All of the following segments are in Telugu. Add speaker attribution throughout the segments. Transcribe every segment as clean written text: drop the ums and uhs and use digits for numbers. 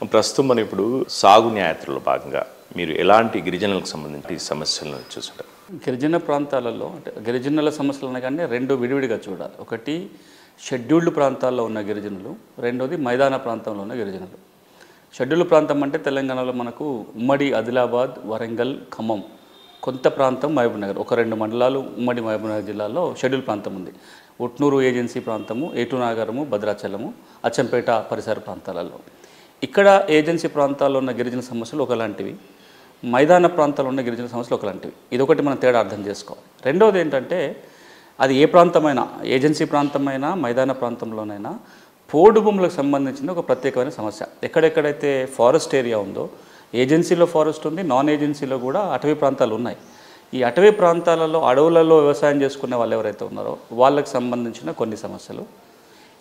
Speaker 1: ప్రస్తుతం మనం ఇప్పుడు సాగు న్యాయత్రలో భాగంగా మీరు ఎలాంటి గిరిజనులకు సంబంధించి సమస్యలను చూస్తారు?
Speaker 2: గిరిజన ప్రాంతాలలో అంటే గిరిజనుల సమస్యలు అనగానే రెండు విడివిడిగా చూడాలి. ఒకటి షెడ్యూల్డ్ ప్రాంతాల్లో ఉన్న గిరిజనులు, రెండోది మైదాన ప్రాంతంలో ఉన్న గిరిజనులు. షెడ్యూల్డ్ ప్రాంతం అంటే తెలంగాణలో మనకు ఉమ్మడి ఆదిలాబాద్, వరంగల్, ఖమ్మం, కొంత ప్రాంతం మహబూబ్నగర్, ఒక రెండు మండలాలు ఉమ్మడి మహబూబ్నగర్ జిల్లాలో షెడ్యూల్ ప్రాంతం ఉంది. ఉట్నూరు ఏజెన్సీ ప్రాంతము, ఏటునాగరము, భద్రాచలము, అచ్చంపేట పరిసర ప్రాంతాలలో. ఇక్కడ ఏజెన్సీ ప్రాంతాల్లో ఉన్న గిరిజన సమస్యలు ఒకలాంటివి, మైదాన ప్రాంతాల్లో ఉన్న గిరిజన సమస్యలు ఒకలాంటివి. ఇదొకటి మనం తేడా అర్థం చేసుకోవాలి. రెండవది ఏంటంటే అది ఏ ప్రాంతమైనా, ఏజెన్సీ ప్రాంతమైనా మైదాన ప్రాంతంలోనైనా పోడు భూములకు సంబంధించిన ఒక ప్రత్యేకమైన సమస్య. ఎక్కడెక్కడైతే ఫారెస్ట్ ఏరియా ఉందో, ఏజెన్సీలో ఫారెస్ట్ ఉంది, నాన్ ఏజెన్సీలో కూడా అటవీ ప్రాంతాలు ఉన్నాయి. ఈ అటవీ ప్రాంతాలలో అడవులలో వ్యవసాయం చేసుకునే వాళ్ళు ఎవరైతే ఉన్నారో వాళ్ళకి సంబంధించిన కొన్ని సమస్యలు.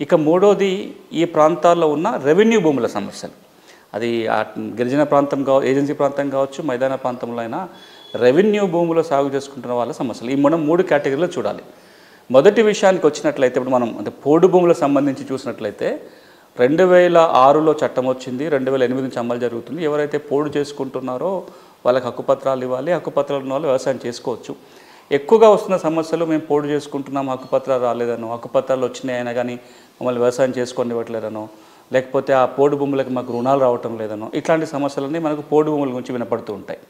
Speaker 2: ఇక మూడోది ఈ ప్రాంతాల్లో ఉన్న రెవెన్యూ భూముల సమస్యలు. అది గిరిజన ప్రాంతం ఏజెన్సీ ప్రాంతం కావచ్చు, మైదాన ప్రాంతంలో అయినా రెవెన్యూ భూములు సాగు చేసుకుంటున్న వాళ్ళ సమస్యలు. ఈ మనం మూడు కేటగిరీలో చూడాలి. మొదటి విషయానికి వచ్చినట్లయితే ఇప్పుడు మనం అంటే పోడు భూములకు సంబంధించి చూసినట్లయితే 2006లో చట్టం వచ్చింది, 2008 నుంచి అమలు జరుగుతుంది. ఎవరైతే పోడు చేసుకుంటున్నారో వాళ్ళకి హక్కుపత్రాలు ఇవ్వాలి, హక్కుపత్రాలు ఉన్న వాళ్ళు వ్యవసాయం చేసుకోవచ్చు. ఎక్కువగా వస్తున్న సమస్యలు మేము పోడు చేసుకుంటున్నాం, హక్కుపత్రాలు రాలేదనో, హక్కుపత్రాలు వచ్చినాయైనా కానీ మమ్మల్ని వ్యవసాయం చేసుకొని ఇవ్వట్లేదనో, లేకపోతే ఆ పోడు భూములకు మాకు రుణాలు రావటం లేదనో, ఇట్లాంటి సమస్యలన్నీ మనకు పోడు భూముల గురించి వినపడుతూ ఉంటాయి.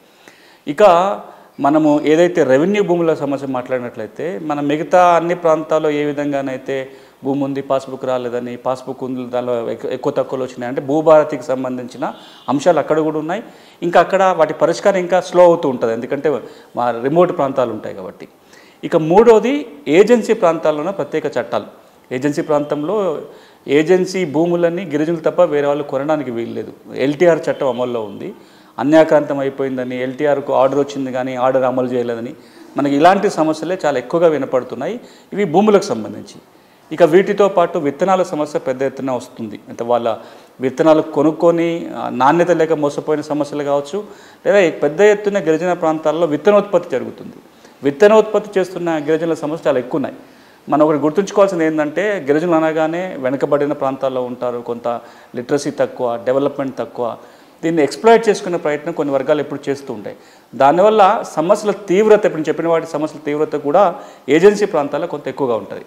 Speaker 2: ఇక మనము ఏదైతే రెవెన్యూ భూముల సమస్య మాట్లాడినట్లయితే మన మిగతా అన్ని ప్రాంతాల్లో ఏ విధంగానైతే భూమి ఉంది, పాస్బుక్ రాలేదని, పాస్బుక్ ఉంది దానిలో ఎక్కువ తక్కువలు వచ్చినాయి అంటే భూభారతికి సంబంధించిన అంశాలు అక్కడ కూడా ఉన్నాయి. ఇంకా అక్కడ వాటి పరిష్కారం ఇంకా స్లో అవుతూ ఉంటుంది, ఎందుకంటే మా రిమోట్ ప్రాంతాలు ఉంటాయి కాబట్టి. ఇక మూడోది ఏజెన్సీ ప్రాంతాల్లోనే ప్రత్యేక చట్టాలు. ఏజెన్సీ ప్రాంతంలో ఏజెన్సీ భూములన్నీ గిరిజనులు తప్ప వేరే వాళ్ళు కొనడానికి వీల్లేదు. ఎల్టీఆర్ చట్టం అమల్లో ఉంది. అన్యాక్రాంతం అయిపోయిందని, ఎల్టీఆర్కు ఆర్డర్ వచ్చింది కానీ ఆర్డర్ అమలు చేయలేదని, మనకి ఇలాంటి సమస్యలే చాలా ఎక్కువగా వినపడుతున్నాయి. ఇవి భూములకు సంబంధించి. ఇక వీటితో పాటు విత్తనాల సమస్య పెద్ద ఎత్తున వస్తుంది. అంటే వాళ్ళ విత్తనాలు కొనుక్కొని నాణ్యత లేక మోసపోయిన సమస్యలు కావచ్చు, లేదా పెద్ద ఎత్తున గిరిజన ప్రాంతాల్లో విత్తనోత్పత్తి జరుగుతుంది. విత్తనోత్పత్తి చేస్తున్న గిరిజనుల సమస్యలు చాలా ఎక్కువ ఉన్నాయి. మనం ఒకటి గుర్తుంచుకోవాల్సింది ఏంటంటే గిరిజనులు అనగానే వెనుకబడిన ప్రాంతాల్లో ఉంటారు, కొంత లిటరసీ తక్కువ, డెవలప్మెంట్ తక్కువ. దీన్ని ఎక్స్ప్లాయిట్ చేసుకునే ప్రయత్నం కొన్ని వర్గాలు ఎప్పుడు చేస్తూ ఉంటాయి. దానివల్ల సమస్యల తీవ్రత, ఇప్పుడు చెప్పిన వాటి సమస్యల తీవ్రత కూడా ఏజెన్సీ ప్రాంతాల్లో కొంత ఎక్కువగా ఉంటుంది.